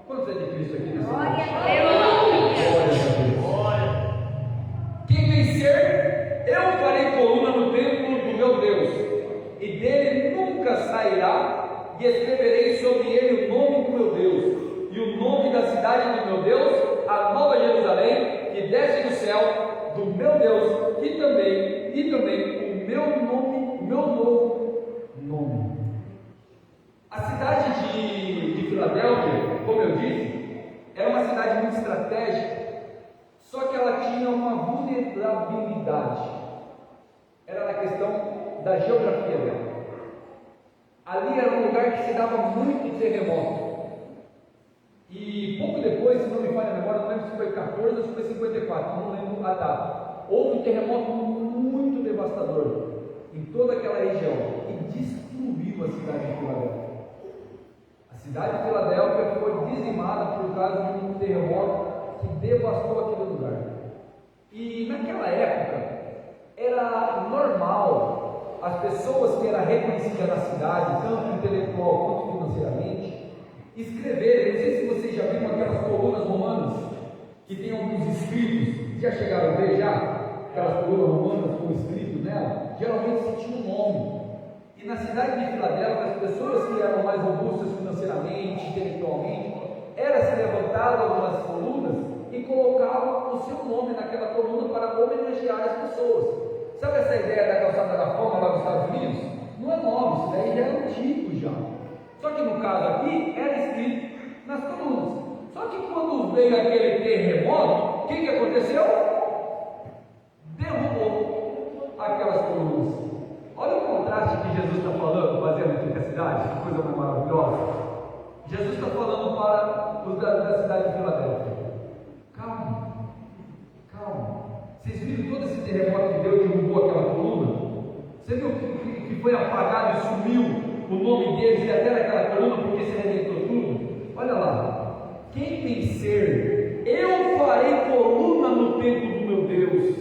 Quantos é de Cristo aqui nesse Glória mundo? a Deus. Glória a Deus. Quem vencer, eu farei coluna no templo do meu Deus, e dele nunca sairá, e escreverei sobre ele o nome do meu Deus, e o nome da cidade do meu Deus, a nova Jerusalém, que desce do céu, do meu Deus, e também o meu nome, o meu novo nome. A cidade de Filadélfia, como eu disse, era uma cidade muito estratégica, só que ela tinha uma vulnerabilidade. Era na questão da geografia dela. Ali era um lugar que se dava muito terremoto. E pouco depois, se não me falha a memória, não lembro se foi 14 ou se foi 54, não lembro a data. Houve um terremoto muito devastador em toda aquela região e destruiu a cidade de Filadélfia. A cidade de Filadélfia foi dizimada por causa de um terremoto que devastou aquele lugar. E naquela época era normal as pessoas que eram reconhecidas na cidade, tanto intelectual quanto financeiramente, escreverem. Não sei se vocês já viram aquelas colunas romanas que tem alguns escritos. Já chegaram a ver já? Aquelas colunas romanas com escritos nela? Geralmente se tinha um nome. E na cidade de Filadélfia, as pessoas que eram mais robustas financeiramente, intelectualmente, elas se levantavam algumas colunas e colocavam o seu nome naquela coluna para homenagear as pessoas. Sabe essa ideia da calçada da fama lá nos Estados Unidos? Não é nova, isso daí já é antigo já. Só que no caso aqui, era escrito nas colunas. Só que quando veio aquele terremoto, o que aconteceu? Derrubou aquelas colunas. Olha o contraste que Jesus está falando, fazendo aqui com a cidade, que coisa mais maravilhosa. Jesus está falando para os da cidade de Filadélfia: calma, calma. Vocês viram todo esse terremoto que Deus derrubou aquela coluna? Você viu que foi apagado e sumiu o nome deles e até naquela coluna porque se arrebentou tudo? Olha lá, quem vencer, eu farei coluna no templo do meu Deus.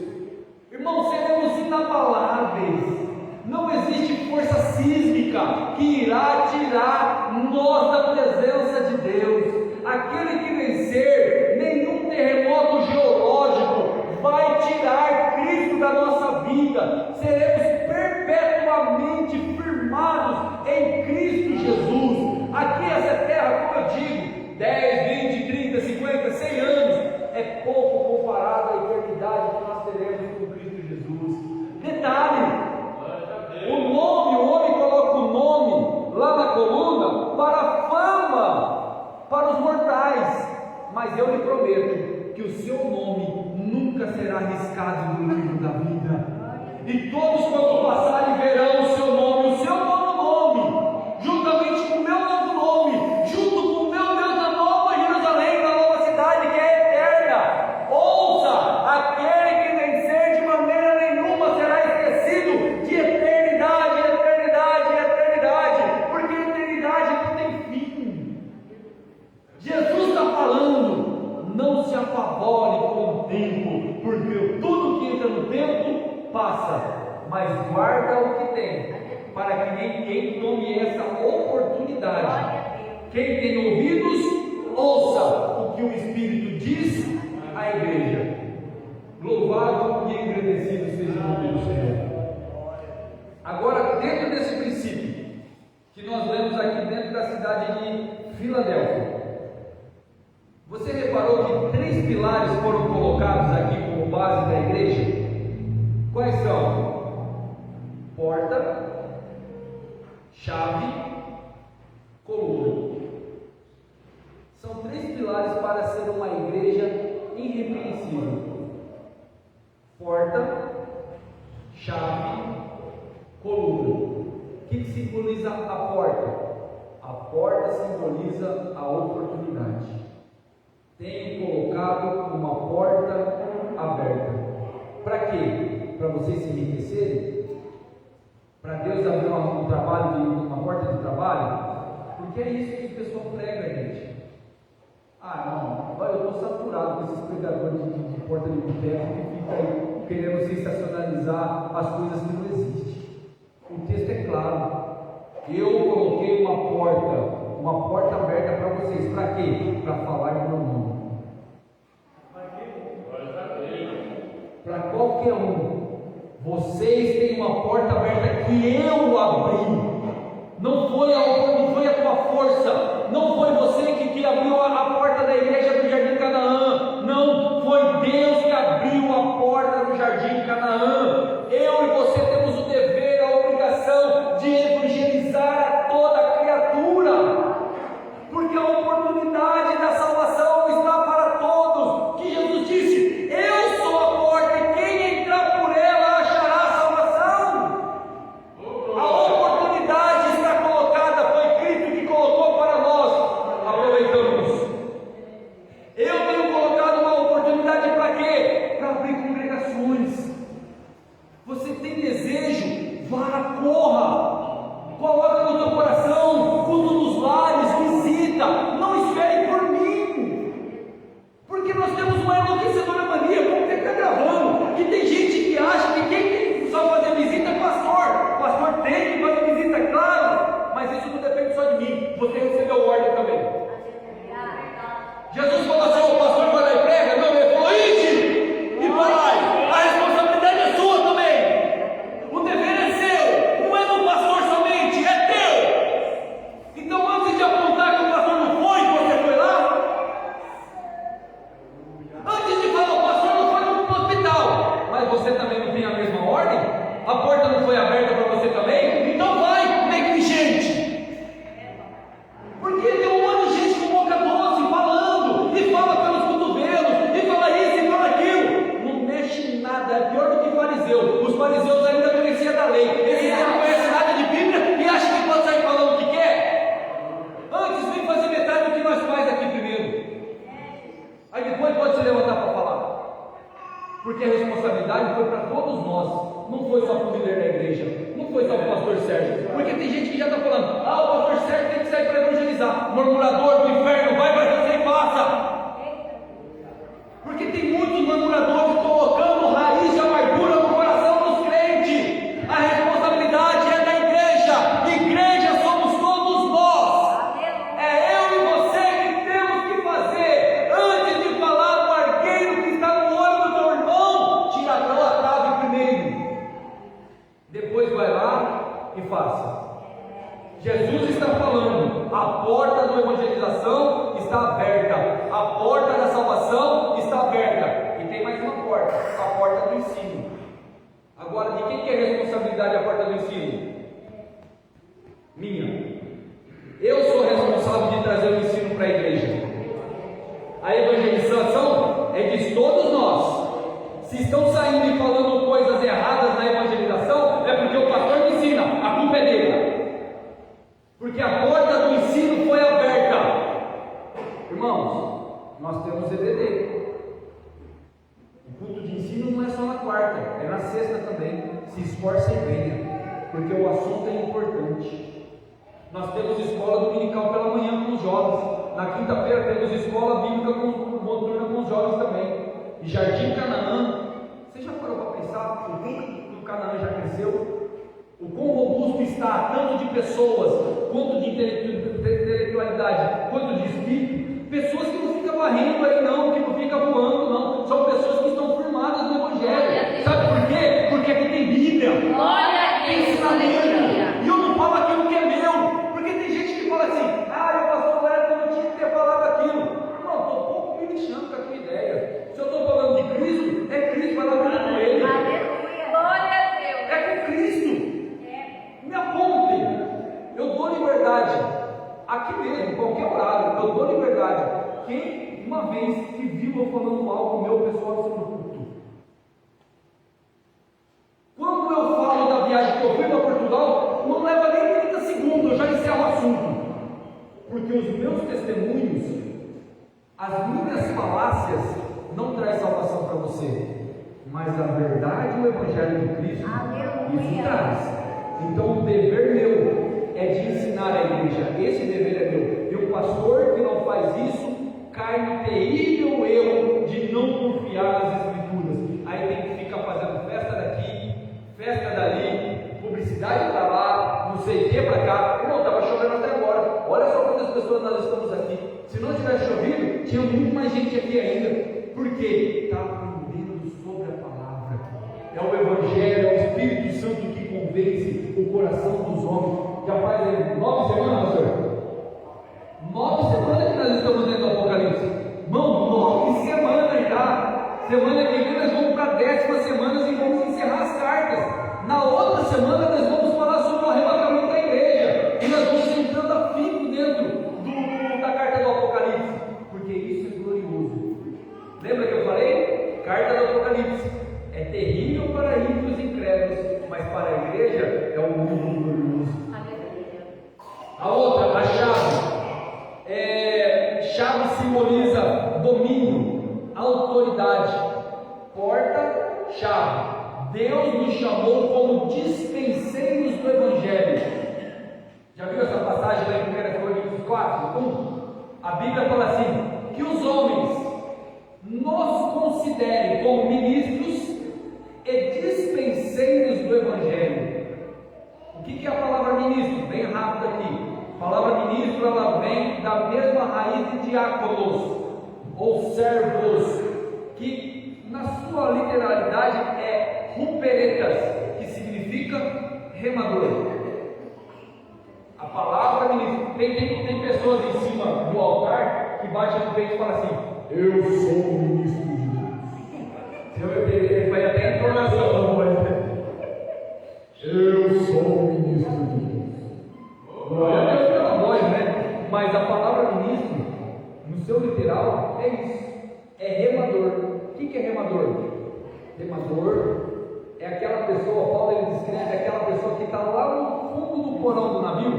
Irmãos, seremos inabaláveis. Não existe força sísmica que irá tirar nós da presença de Deus. Aquele que vencer, nenhum terremoto geológico vai tirar Cristo da nossa vida. Seremos perpetuamente firmados em Cristo Jesus. Aqui essa terra, como eu digo, 10, 20, 30, 50, 100 anos, é pouco comparado à eternidade que nós teremos com Cristo Jesus. Detalhe: o homem coloca o nome lá na coluna para a fama, para os mortais, mas eu lhe prometo que o seu nome nunca será riscado no livro da vida, e todos quando passarem verão o seu novo nome, juntamente com o meu novo nome, junto com o meu Deus da nova Jerusalém, da nova cidade que é eterna. Ouça, aquele que vencer de maneira nenhuma será esquecido de eternidade, eternidade, eternidade, porque a eternidade não tem fim. Jesus está falando: não se apavore com o tempo, porque tudo que entra no tempo passa, mas guarda o que tem, para que ninguém tome essa oportunidade. Quem tem ouvidos, ouça o que o Espírito diz à igreja. Louvado e agradecido seja o nome do Senhor. Agora, dentro desse princípio que nós lemos aqui dentro da cidade de Filadélfia, você reparou que 3 pilares foram colocados aqui como base da igreja? Quais são? Porta, chave, coluna. São 3 pilares para ser uma igreja irrepreensível: porta, chave, coluna. O que simboliza a porta? A porta simboliza a oportunidade. Tenho colocado uma porta aberta. Para quê? Para vocês se enriquecerem? Para Deus abrir uma porta de trabalho? Porque é isso que o pessoal prega, gente. Não, olha, eu estou saturado com esses pregadores de porta de boteco que ficam aí querendo sensacionalizar as coisas que não existem. O texto é claro. Eu coloquei uma porta aberta para vocês. Para quê? Para falar do meu nome. Para qualquer um. Vocês têm uma porta aberta que eu abri. Não foi a tua força. Não foi você que abriu a porta da igreja do Jardim Canaã. Não, foi Deus que abriu a porta do Jardim Canaã. Eu e você temos o dever, a obrigação de evangelizar a toda criatura, porque a oportunidade da salvação está para todos. Que Jesus disse: eu sou a porta e quem entrar por ela achará salvação. A oportunidade está colocada, foi Cristo que colocou para nós. Aproveitamos. Eu tenho colocado uma oportunidade para quê? Para abrir congregações. Você tem desejo? Vá, corra, coloca no teu coração, culto nos lares, visita, não espere por mim, porque nós temos uma enlouquecedora mania, como que está gravando, que tem gente que acha que quem tem na igreja. Não foi só o pastor Sérgio. Porque tem gente que já está falando: o pastor Sérgio tem que sair para evangelizar. Murmurador do inferno, vai você e passa. Porque tem muitos murmuradores colocando raiz de amargura no coração dos crentes. A responsabilidade é da igreja. Igreja somos todos nós. É eu e você que temos que fazer. Antes de falar do arqueiro que está no olho do teu irmão, tira a trave primeiro. Depois vai lá e faça. Jesus está falando: a porta da evangelização está aberta, a porta da salvação está aberta, e tem mais uma porta, a porta do ensino. Agora, de quem que é a responsabilidade da porta do ensino? Minha. Eu sou responsável de trazer o ensino para a igreja. A evangelização é de todos nós. Se estão saindo e falando coisas erradas na evangelização, é porque o pastor me ensina, a culpa é dele. Porque a porta do ensino foi aberta. Irmãos, nós temos EBD. O culto de ensino não é só na quarta, é na sexta também. Se esforce e venha, porque o assunto é importante. Nós temos escola dominical pela manhã com os jovens. Na quinta-feira temos escola bíblica noturna com os jovens também. E Jardim Canaã, você já parou para pensar o quanto o Canaã já cresceu? O quão robusto está, tanto de pessoas, quanto de intelectualidade, quanto de espírito. Pessoas que não ficam varrendo aí não, que não ficam voando não, são pessoas que estão firmadas no Evangelho. Sabe por quê? Porque aqui tem Bíblia, tem ensinamento, e eu não falo aquilo que é meu, porque tem gente que fala assim: o pastor Léo não tinha que ter falado aquilo. Não, estou pouco me lixando com a tua ideia. Se eu estou falando de Cristo, é Cristo, vai lá com ele. É com Cristo. Me apontem, eu dou liberdade, aqui mesmo, qualquer horário, eu dou liberdade. Quem uma vez se viu eu falando algo meu pessoal sobre o culto? Quando eu falo da viagem que eu fui para Portugal, não leva nem 30 segundos, eu já encerro o assunto. Porque os meus testemunhos, as minhas falácias, não traz salvação para você, mas a verdade e o Evangelho de Cristo, isso traz. Então o dever meu é de ensinar a igreja, esse dever é meu. E o pastor que não faz isso, cai no terrível erro de não confiar nas escrituras. Aí tem que ficar fazendo festa daqui, festa dali, publicidade para lá, não sei o que para cá. Irmão, estava chovendo até agora, olha só quantas pessoas nós estamos aqui. Se não tivesse chovido, tinha muito mais gente aqui ainda. Por quê? Está aprendendo sobre a palavra. É o Evangelho, é o Espírito Santo que convence o coração dos homens. Já faz 9 semanas, senhor? 9 semanas que nós estamos dentro do Apocalipse. Irmão, 9 semanas já. Semana que vem nós vamos para a 10ª semana e vamos encerrar as cartas. Na outra semana nós vamos falar sobre o arrebatamento da igreja. E nós vamos entrando a fim dentro da carta do Apocalipse. Porque isso é glorioso. Lembra que eu falei? Carta do Apocalipse. É terrível para ímpios e incrédulos, mas para a igreja é um mundo glorioso. A outra, a chave. Chave simboliza domínio, autoridade. Porta, chave. Deus nos chamou como dispenseiros do Evangelho. Já viu essa passagem lá em 1 Coríntios 4? A Bíblia fala assim: que os homens nos considerem como ministros e dispenseiros do Evangelho. O que é a palavra ministro? Bem rápido aqui. A palavra ministro, ela vem da mesma raiz de diáconos ou servos, que na sua literalidade é ruperetas, que significa remador. A palavra ministro, tem pessoas em cima do altar que batem no peito e falam assim: eu sou o ministro de Deus. Ele vai até entonação, eu sou o ministro de Deus. Glória a Deus pela voz, né? Mas a palavra ministro, no seu literal, é isso. É remador. O que é remador? Remador é aquela pessoa, Paulo ele descreve aquela pessoa que está lá no fundo do porão do navio.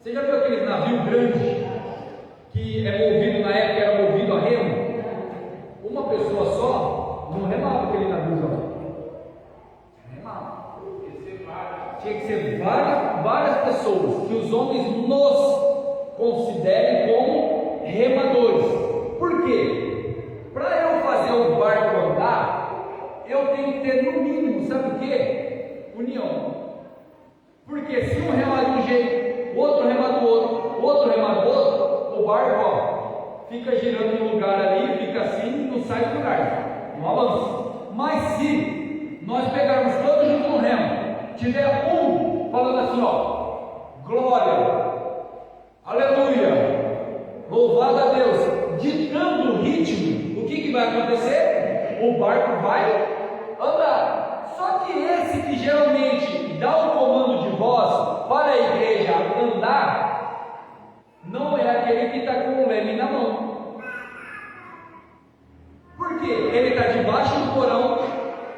Você já viu aquele navio grande que é movido, na época era movido a remo? Uma pessoa só não remava aquele navio. Remava. tinha que ser várias pessoas, que os homens nos considerem como remadores. Por quê? Para eu fazer o barco andar, eu tenho que ter no mínimo, sabe o quê? União. Porque se um remar de um jeito, o outro remar do outro, o outro remar do outro, o barco fica girando no lugar ali, fica assim, não sai do lugar, não avança. Mas se nós pegarmos todos juntos no remo, tiver um falando assim, glória, aleluia, louvado a Deus, ditando o ritmo, o que vai acontecer? O barco vai andar. Só que esse que geralmente dá o comando de voz para a igreja andar, não é aquele que está com o leme na mão. Por quê? Ele está debaixo do porão,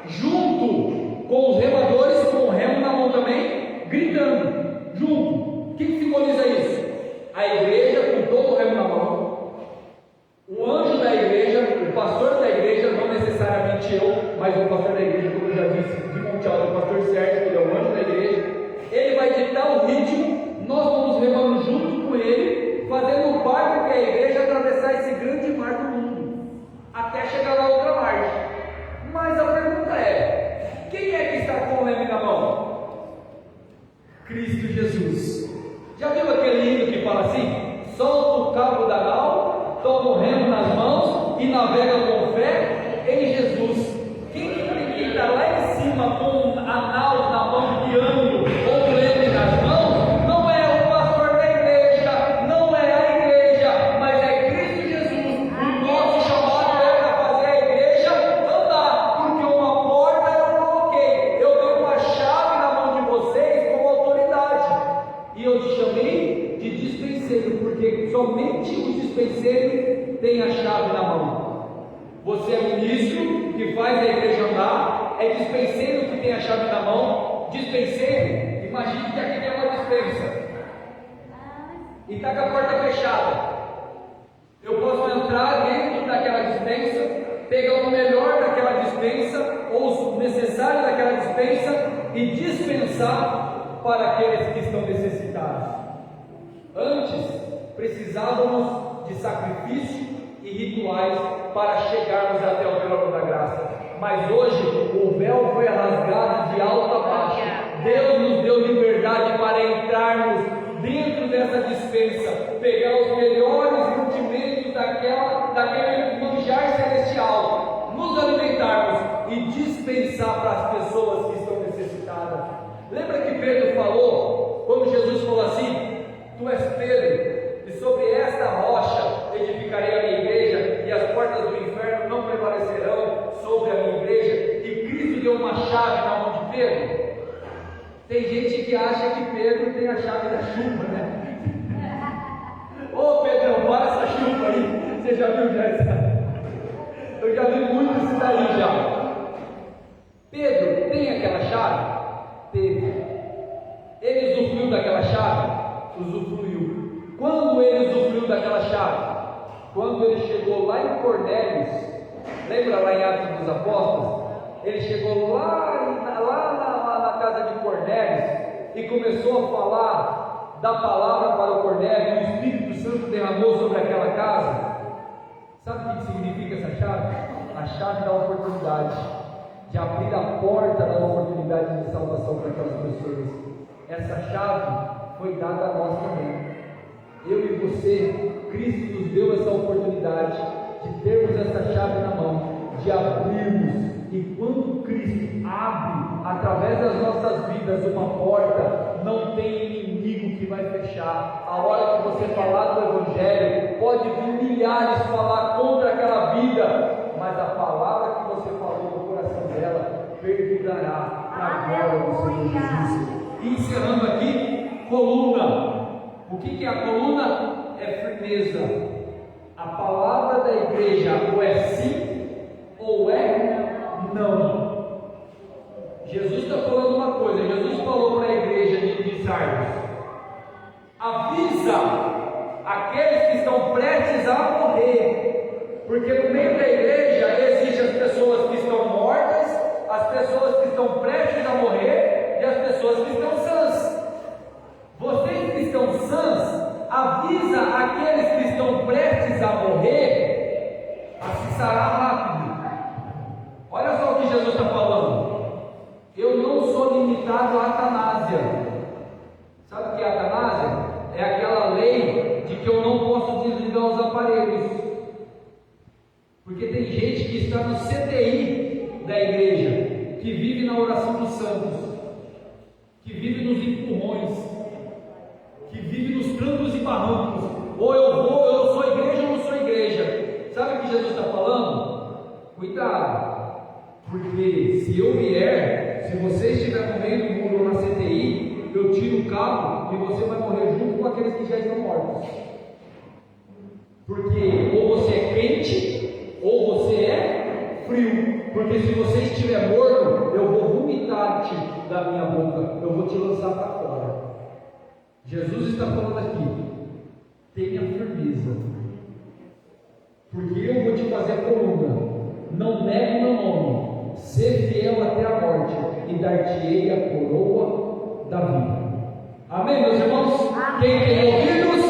junto com os remadores, com o remo na mão também, gritando, junto. O que simboliza isso? A igreja com todo o remo na mão, o anjo da igreja, o pastor da igreja, não necessariamente eu, mas o pastor da igreja, como eu já disse, de Monte Alto, o pastor Sérgio, ele é o anjo da igreja, ele vai ditar o ritmo, nós vamos remando junto com ele, fazendo o barco que é a igreja atravessar esse grande mar do mundo, até chegar na outra margem. Mas a pergunta é: quem é que está com o leme na mão? Cristo Jesus. Já viu aquele hino que fala assim: solta o cabo da nau, toma o remo nas mãos e navega com fé em Jesus? Quem está lá em cima com a nau na mão guiando, ou o leme nas mãos, não é o pastor da igreja, não é a igreja, mas é Cristo Jesus. O nosso chamado é para fazer a igreja andar, porque uma porta eu coloquei, eu dei uma chave na mão de vocês com autoridade, e eu te chamei de dispenseiro, porque somente o dispenseiro tem a chave na mão. Você é ministro que faz a igreja andar, é dispenseiro que tem a chave na mão. Dispenseiro, imagine que aqui tem uma dispensa e está com a porta fechada. Eu posso entrar dentro daquela dispensa, pegar o melhor daquela dispensa ou o necessário daquela dispensa e dispensar para aqueles que estão necessitados. Antes precisávamos de sacrifício e rituais para chegarmos até o trono da graça, mas hoje o véu foi rasgado de alto a baixo. Deus nos deu liberdade para entrarmos dentro dessa dispensa, pegar os melhores rudimentos daquele manjar celestial, nos alimentarmos e dispensar para as pessoas que estão necessitadas. Lembra que Pedro falou, quando Jesus falou assim: tu és Pedro, e sobre esta rocha edificarei a minha igreja, e as portas do inferno não prevalecerão sobre a minha igreja. E Cristo deu uma chave na mão de Pedro. Tem gente que acha que Pedro tem a chave da chuva, né? Ô Pedrão, para essa chuva aí. Você já viu já essa? Eu já vi muito isso daí já. Pedro tem aquela chave? Teve. Ele usufruiu daquela chave? Usufruiu. Quando ele usufruiu daquela chave? Quando ele chegou lá em Cornélios. Lembra lá em Atos dos Apóstolos? Ele chegou lá na casa de Cornélios e começou a falar da palavra para o Cornélio, e o Espírito Santo derramou sobre aquela casa. Sabe o que significa essa chave? A chave da oportunidade, de abrir a porta da oportunidade de salvação para aquelas pessoas. Essa chave foi dada a nós também. Eu e você, Cristo nos deu essa oportunidade de termos essa chave na mão, de abrirmos. E quando Cristo abre através das nossas vidas uma porta, não tem inimigo que vai fechar. A hora que você falar do Evangelho, pode vir milhares falar contra aquela vida, mas a palavra que você falou no coração dela perdurará para a glória do Senhor Jesus. E encerrando aqui, coluna. O que é a coluna? É firmeza. A palavra da igreja ou é sim ou é não. Jesus está falando uma coisa. Jesus falou para a igreja de Sardes: avisa aqueles que estão prestes a morrer, porque no meio da igreja existem as pessoas que estão mortas, as pessoas que estão prestes a morrer e as pessoas que estão se eu vier, se você estiver no meio do muro ou na CTI, eu tiro o cabo e você vai morrer junto com aqueles que já estão mortos. Porque ou você é quente, ou você é frio. Porque se você estiver morto, eu vou vomitar-te da minha boca, eu vou te lançar para fora. Jesus está falando aqui, tenha firmeza, porque eu vou te fazer a coluna, não negue o meu nome, ser fiel até a morte, e dar-te-ei a coroa da vida. Amém, meus irmãos? Quem tem ouvidos,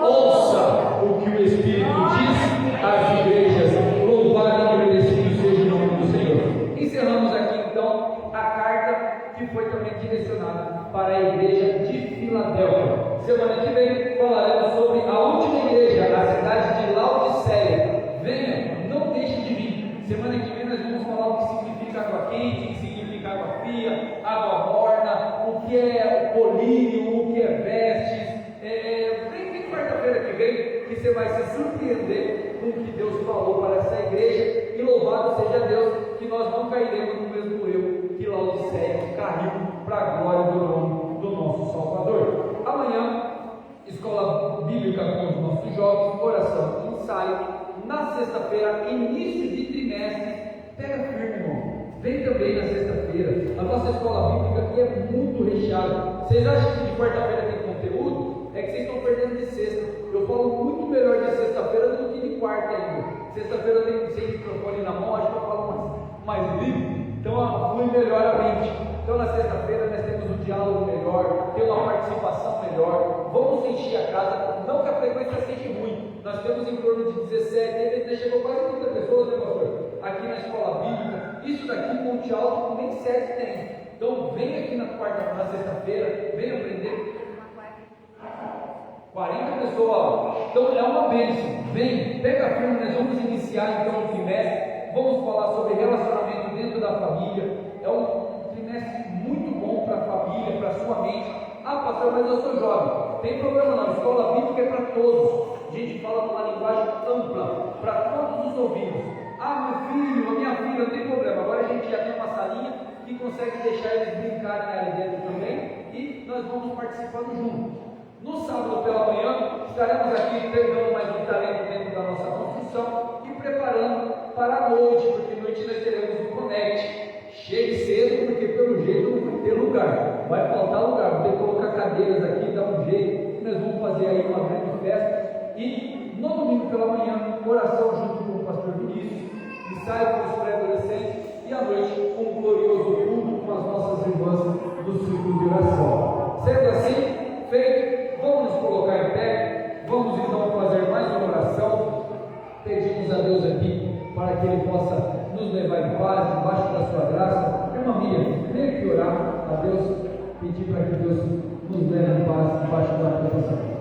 ouça o que o Espírito diz às igrejas. Louvado e agradecido seja o nome do Senhor. Encerramos aqui então a carta que foi também direcionada para a igreja de Filadélfia. Semana que vem falaremos sobre a última igreja, a cidade de Laodiceia. Venha, não deixe de vir. Semana que vem nós vamos falar o que significa água quente, o que significa água fria, água morna, o que é polínio, o que é vestes. Vem quarta-feira que vem, que você vai se surpreender com o que Deus falou para essa igreja. E louvado seja Deus que nós não cairemos no mesmo erro que Laodiceia caiu, para a glória do nome do nosso Salvador. Amanhã, escola bíblica com os nossos jovens, oração e ensaio. Na sexta-feira, início de trimestre, pega firme, irmão. Vem também na sexta-feira. A nossa escola bíblica aqui é muito recheada. Vocês acham que de quarta-feira tem conteúdo? É que vocês estão perdendo de sexta. Eu falo muito melhor de sexta-feira do que de quarta ainda. Sexta-feira eu tenho sem microfone na mão, acho que eu falo mais livre. Então flui melhor a mente. Então na sexta-feira nós temos um diálogo melhor, tem uma participação melhor. Vamos encher a casa, não que a frequência seja ruim. Nós temos em torno de 17, chegou quase 30 pessoas, né, pastor? Aqui na escola bíblica. Isso daqui, Monte Alto, nem 7 tem. Então vem aqui na sexta-feira, vem aprender. 40 pessoas, então é uma bênção. Vem, pega firme, nós vamos iniciar então o trimestre. Vamos falar sobre relacionamento dentro da família. É um trimestre muito bom para a família, para a sua mente. Ah, pastor, mas eu sou jovem. Tem problema não, escola bíblica é para todos. A gente fala numa linguagem ampla, para todos os ouvidos. Ah, meu filho, a minha filha, não tem problema. Agora a gente já tem uma salinha que consegue deixar eles brincarem ali dentro também. E nós vamos participando juntos. No sábado pela manhã, estaremos aqui pegando mais um talento dentro da nossa construção e preparando para a noite, porque noite nós teremos um Connect. Chegue cedo, porque pelo jeito não vai ter lugar, vai faltar lugar, vou ter que colocar cadeiras aqui, dar um jeito, e nós vamos fazer aí uma grande festa. E no domingo pela manhã, oração junto com o pastor Vinícius, ensaio com os pré-adolescentes, e à noite um glorioso culto com as nossas irmãs do ciclo de oração. Sendo assim, feito, vamos nos colocar em pé, vamos então fazer mais uma oração. Pedimos a Deus aqui para que Ele possa nos levar em paz, debaixo da sua graça. Irmã Mia, venha aqui orar a Deus, pedir para que Deus nos leve em paz, debaixo da proteção.